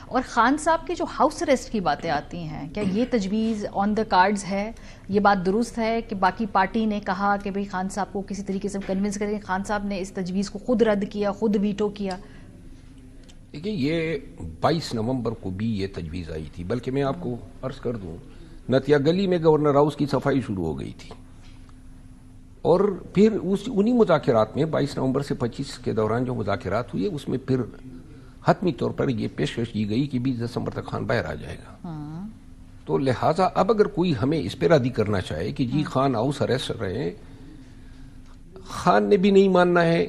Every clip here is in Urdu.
اور خان صاحب کے جو ہاؤس اریسٹ کی باتیں آتی ہیں، کیا یہ تجویز آن دا کارڈز ہے؟ یہ بات درست ہے کہ باقی پارٹی نے کہا کہ بھئی خان صاحب کو کسی طریقے سے کنونس کریں، خان صاحب نے اس تجویز کو خود رد کیا، خود ویٹو کیا؟ دیکھیے یہ 22 نومبر کو بھی یہ تجویز آئی تھی، بلکہ میں آپ کو عرض کر دوں نتیا گلی میں گورنر ہاؤس کی صفائی شروع ہو گئی تھی، اور پھر انہی مذاکرات میں 22 نومبر سے 25 کے دوران جو مذاکرات ہوئے اس میں پھر حتمی طور پر یہ پیشکش کی گئی کہ 20 دسمبر تک خان باہر آ جائے گا. تو لہٰذا اب اگر کوئی ہمیں اس پہ رادی کرنا چاہے کہ جی خان ہاؤس اریسٹ رہے، خان نے بھی نہیں ماننا ہے،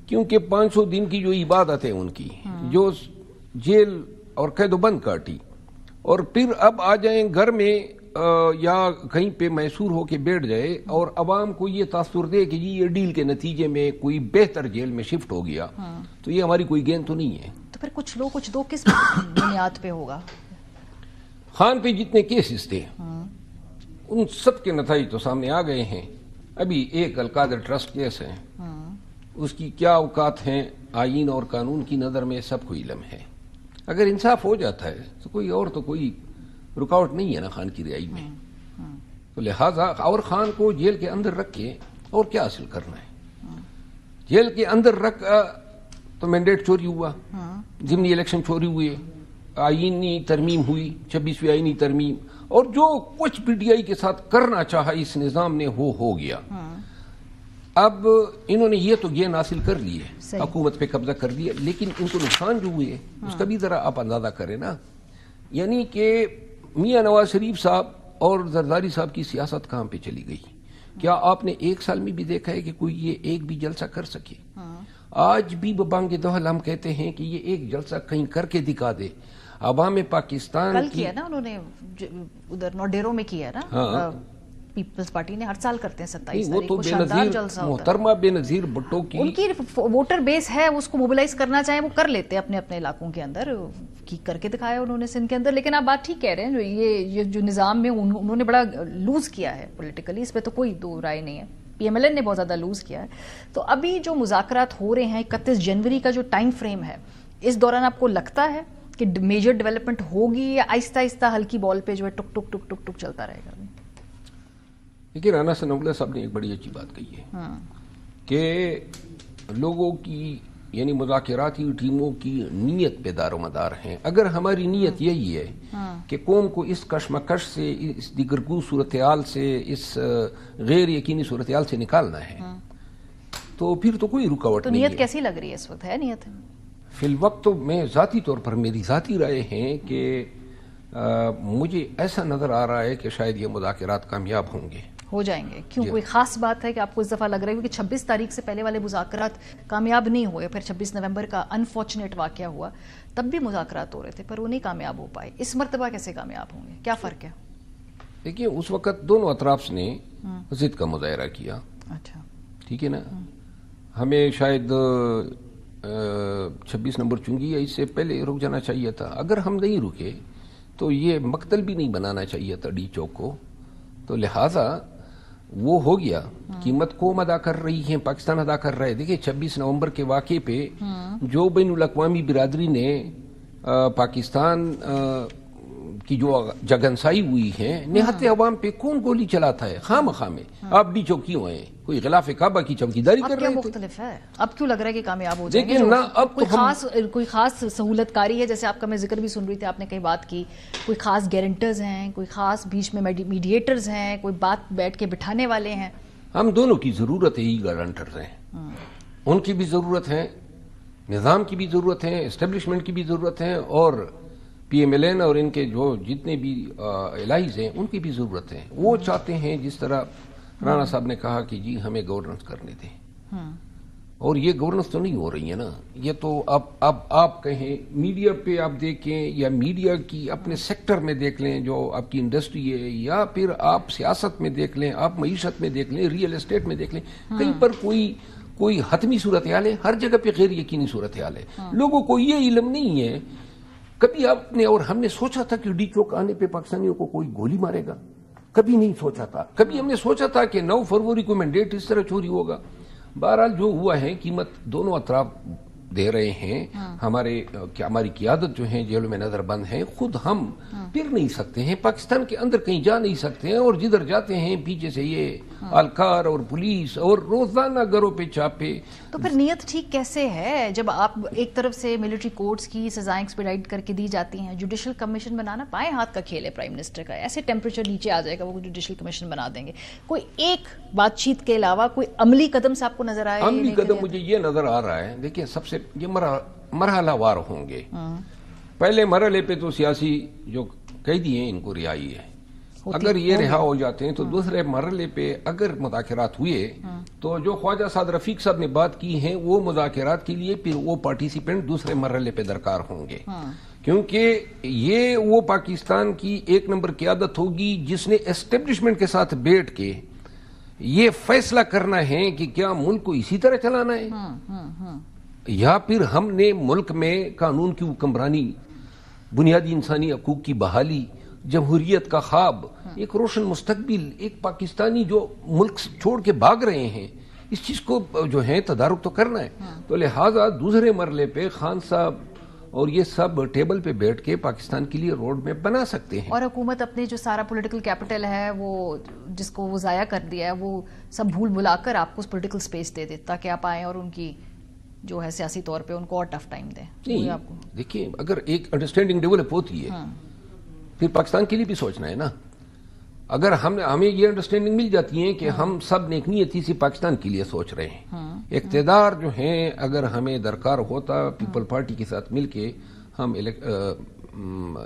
کیونکہ 500 دن کی جو عبادت ہے ان کی، جو جیل اور قید و بند کاٹی، اور پھر اب آ جائیں گھر میں یا کہیں پہ میسور ہو کے بیٹھ جائے اور عوام کو یہ تاثر دے کہ جی یہ ڈیل کے نتیجے میں کوئی بہتر جیل میں شفٹ ہو گیا، تو یہ ہماری کوئی گین تو نہیں ہے. تو پھر کچھ لوگ کچھ دو کس بنیاد پہ ہوگا؟ خان پہ جتنے کیسز تھے ان سب کے نتائج تو سامنے آ گئے ہیں. ابھی ایک القادر ٹرسٹ کیس ہے، اس کی کیا اوقات ہیں آئین اور قانون کی نظر میں سب کو علم ہے. اگر انصاف ہو جاتا ہے تو کوئی رکاوٹ نہیں ہے نا خان کی رہائی میں. تو لہٰذا اور خان کو جیل کے اندر رکھ کے اور کیا حاصل کرنا ہے؟ جیل کے اندر رکھ تو مینڈیٹ چوری ہوا، ضمنی الیکشن چوری ہوئے، آئینی ترمیم ہوئی، 26ویں آئینی ترمیم، اور جو کچھ پی ٹی آئی کے ساتھ کرنا چاہا اس نظام نے ہو گیا. اب انہوں نے یہ تو گین حاصل کر لی ہے، حکومت پہ قبضہ کر دیا، لیکن ان کو نقصان جو ہوئے اس کا بھی ذرا آپ اندازہ کریں نا. یعنی کہ میاں نواز شریف صاحب اور زرداری صاحب کی سیاست کہاں پہ چلی گئی؟ کیا آپ نے ایک سال میں بھی دیکھا ہے کہ کوئی یہ ایک بھی جلسہ کر سکے؟ آج بھی ببانگ دہل ہم کہتے ہیں کہ یہ ایک جلسہ کہیں کر کے دکھا دے. عوام پاکستان کل کیا نا انہوں نے ادھر نوڈیرو میں کیا نا، پیپلز پارٹی نے ہر سال کرتے ہیں 27 تاریخ کو شاندار جلسہ ہوتا ہے. محترمہ بے نظیر بھٹو کی ان کی ووٹر بیس ہے، اس کو موبلائز کرنا چاہیں وہ کر لیتے ہیں اپنے اپنے علاقوں کے اندر، کی کر کے دکھایا انہوں نے سندھ کے اندر. لیکن آپ بات ٹھیک کہہ رہے ہیں، یہ جو نظام میں انہوں نے بڑا لوز کیا ہے پولیٹیکلی، اس پہ تو کوئی دو رائے نہیں ہے. پی ایم ایل این نے بہت زیادہ لوز کیا ہے. تو ابھی جو مذاکرات ہو رہے ہیں 31 جنوری کا جو ٹائم فریم ہے، اس دوران آپ کو لگتا ہے کہ میجر ڈیولپمنٹ ہوگی یا آہستہ آہستہ ہلکی بال پہ جو ہے ٹک ٹک ٹک ٹک ٹک چلتا رہے گا؟ لیکن رانا ثناءاللہ صاحب نے ایک بڑی اچھی بات کہی ہے کہ لوگوں کی یعنی مذاکراتی ٹیموں کی نیت پہ دار و مدار ہیں. اگر ہماری نیت یہی ہے کہ قوم کو اس کشمکش سے، اس دیگرگو صورتحال سے، اس غیر یقینی صورتحال سے نکالنا ہے، تو پھر تو کوئی رکاوٹ نہیں ہے. تو نیت کیسی لگ رہی ہے اس وقت؟ ہے نیت؟ فی الوقت تو میں ذاتی طور پر میری ذاتی رائے ہیں کہ مجھے ایسا نظر آ رہا ہے کہ شاید یہ مذاکرات کامیاب ہوں گے، ہو جائیں گے. کیوں کوئی خاص بات ہے کہ آپ کو اس دفعہ لگ رہا ہے؟ کیونکہ 26 تاریخ سے پہلے والے مذاکرات کامیاب نہیں ہوئے، پھر 26 نومبر کا انفارچونیٹ واقعہ ہوا، تب بھی مذاکرات ہو رہے تھے پر وہ نہیں کامیاب ہو پائے. اس مرتبہ کیسے کامیاب ہوں گے؟ کیا فرق ہے؟ دیکھیے اس وقت دونوں اطراف نے ضد کا مظاہرہ کیا. اچھا ٹھیک ہے نا. ہمیں شاید 26 نمبر چنگی ہے اس سے پہلے رک جانا چاہیے تھا. اگر ہم نہیں رکے تو یہ مقتل بھی نہیں بنانا چاہیے تھا ڈی چوک کو. تو لہٰذا وہ ہو گیا. قیمت قوم ادا کر رہی ہے، پاکستان ادا کر رہا ہے. دیکھیں 26 نومبر کے واقعے پہ جو بین الاقوامی برادری نے پاکستان کی جو جگنسائی ہوئی ہے، نہت عوام پہ کون گولی چلاتا ہے خام میں؟ آپ ڈی چوک کیوں ہیں؟ کوئی غلاف کعبہ کی چوکیداری کر رہے تھے. مختلف ہے اب کیوں لگ رہا ہے کہ کامیاب ہو جائیں گے؟ لیکن اب کوئی خاص سہولت کاری ہے، جیسے آپ کا میں ذکر بھی سن رہی تھی، آپ نے کئی بات کی، کوئی خاص گارنٹرز ہیں، کوئی خاص بیچ میں میڈیٹرز ہیں، کوئی بات بیٹھ کے بٹھانے والے ہیں؟ ہم دونوں کی ضرورت ہے. ہی گارنٹرز ہیں، ان کی بھی ضرورت ہے، نظام کی بھی ضرورت ہے، اسٹیبلشمنٹ کی بھی ضرورت ہے، اور پی ایم ایل این اور ان کے جو جتنے بھی الائز ہیں ان کی بھی ضرورت ہے. وہ چاہتے ہیں جس طرح رانا صاحب نے کہا کہ جی ہمیں گورننس کرنے دیں، اور یہ گورننس تو نہیں ہو رہی ہے نا. یہ تو اب آپ کہیں میڈیا پہ آپ دیکھیں یا میڈیا کی اپنے سیکٹر میں دیکھ لیں جو آپ کی انڈسٹری ہے، یا پھر آپ سیاست میں دیکھ لیں، آپ معیشت میں دیکھ لیں، ریئل اسٹیٹ میں دیکھ لیں، کہیں پر کوئی حتمی صورتحال ہے، ہر جگہ پہ غیر یقینی صورتحال ہے. لوگوں کو یہ علم نہیں ہے. کبھی آپ نے اور ہم نے سوچا تھا کہ ڈی چوک آنے پہ پاکستانیوں کو کوئی گولی مارے گا؟ کبھی نہیں سوچا تھا. کبھی ہم نے سوچا تھا کہ 9 فروری کو مینڈیٹ اس طرح چوری ہوگا؟ بہرحال جو ہوا ہے، قیمت دونوں اطراف دے رہے ہیں. ہماری قیادت جو ہیں جیلوں میں نظر بند ہیں. خود ہم پھر نہیں سکتے ہیں, پاکستان کے اندر کہیں جا نہیں سکتے ہیں, اور جدھر جاتے ہیں پیچھے سے یہ اہلکار اور پولیس اور روزانہ گھروں پہ چھاپے. تو پھر نیت ٹھیک کیسے ہے جب آپ ایک طرف سے ملٹری کورٹس کی سزائیں ایکسپیڈائٹ کر کے دی جاتی ہیں, جوڈیشل کمیشن بنانا پائے ہاتھ کا کھیل ہے پرائم منسٹر کا, ایسے ٹیمپریچر نیچے آ جائے گا وہ جوڈیشل کمیشن بنا دیں گے. کوئی ایک بات چیت کے علاوہ کوئی عملی قدم سے آپ کو نظر آئے؟ عملی قدم مجھے یہ نظر آ رہا ہے, دیکھیں سب سے یہ مرحلہ وار ہوں گے. پہلے مرحلے پہ تو سیاسی جو قیدی ہیں ان کو رہائی ہے, اگر یہ رہا ہو جاتے ہیں تو دوسرے مرحلے پہ اگر مذاکرات ہوئے تو جو خواجہ سعد رفیق صاحب نے بات کی ہیں وہ مذاکرات کے لیے پھر وہ پارٹیسپینٹ دوسرے مرحلے پہ درکار ہوں گے, کیونکہ یہ وہ پاکستان کی ایک نمبر قیادت ہوگی جس نے اسٹیبلشمنٹ کے ساتھ بیٹھ کے یہ فیصلہ کرنا ہے کہ کیا ملک کو اسی طرح چلانا ہے یا پھر ہم نے ملک میں قانون کی حکمرانی, بنیادی انسانی حقوق کی بحالی, جمہوریت کا خواب, ایک روشن مستقبل, ایک پاکستانی جو ملک چھوڑ کے بھاگ رہے ہیں, اس چیز کو جو ہے تدارک تو کرنا ہے. تو لہٰذا دوسرے مرحلے پہ خان صاحب اور یہ سب ٹیبل پہ بیٹھ کے پاکستان کے لیے روڈ میپ بنا سکتے ہیں. اور حکومت اپنے جو سارا پولیٹیکل کیپٹل ہے وہ جس کو وہ ضائع کر دیا ہے وہ سب بھول بھلا کر آپ کو پولیٹیکل سپیس دے دے تاکہ آپ آئیں اور ان کی جو ہے سیاسی طور پہ ان کو اور ٹف ٹائم دیں. دیکھیے اگر ایک انڈرسٹینڈنگ ڈیولپ ہوتی ہے پھر پاکستان کے لیے بھی سوچنا ہے نا. اگر ہمیں یہ انڈرسٹینڈنگ مل جاتی ہے کہ ہم سب نیک نیتی سے پاکستان کے لیے سوچ رہے ہیں, اقتدار جو ہیں اگر ہمیں درکار ہوتا پیپل پارٹی کے ساتھ مل کے ہم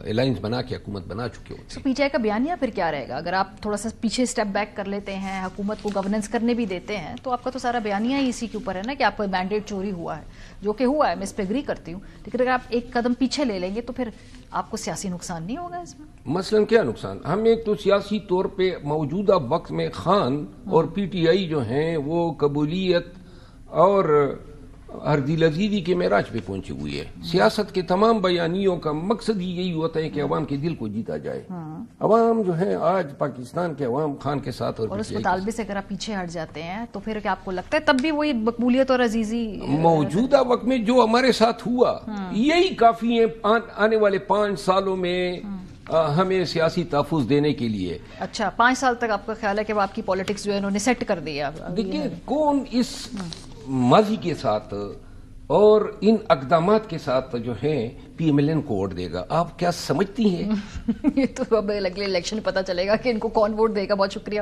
الائنس بنا کے حکومت بنا چکے ہوتے ہیں. پی ٹی آئی کا بیانیہ پھر کیا رہے گا اگر آپ تھوڑا سا پیچھے سٹیپ بیک کر لیتے ہیں, حکومت کو گورننس کرنے بھی دیتے ہیں, تو آپ کا تو سارا بیانیہ ہی اسی کے اوپر ہے نا کہ آپ کا مینڈیٹ چوری ہوا ہے, جو کہ ہوا ہے, میں اس پہ اگری کرتی ہوں, لیکن اگر آپ ایک قدم پیچھے لے لیں گے تو پھر آپ کو سیاسی نقصان نہیں ہوگا اس میں؟ مثلاً کیا نقصان؟ ہمیں تو سیاسی طور پہ موجودہ وقت میں خان اور پی ٹی آئی جو ہیں وہ قبولیت اور دل عزیزی کے معراج پہ پہنچی ہوئی ہے. سیاست کے تمام بیانیوں کا مقصد ہی یہی ہوتا ہے کہ عوام کے دل کو جیتا جائے. عوام جو ہے آج پاکستان کے عوام خان کے ساتھ اور اس مطالبے سے اگر آپ پیچھے ہٹ جاتے ہیں تو پھر کیا آپ کو لگتا ہے تب بھی وہی مقبولیت اور عزیزی موجودہ وقت میں جو ہمارے ساتھ ہوا یہی کافی ہے آنے والے 5 سالوں میں ہمیں سیاسی تحفظ دینے کے لیے. اچھا 5 سال تک آپ کا خیال ہے کہ آپ کی پالیٹکس جو ہے انہوں نے سیٹ کر دیا؟ دیکھیے کون اس ماضی کے ساتھ اور ان اقدامات کے ساتھ جو ہے پی ایم ایل این کو ووٹ دے گا؟ آپ کیا سمجھتی ہیں؟ یہ تو اب اگلے الیکشن پتہ چلے گا کہ ان کو کون ووٹ دے گا. بہت شکریہ.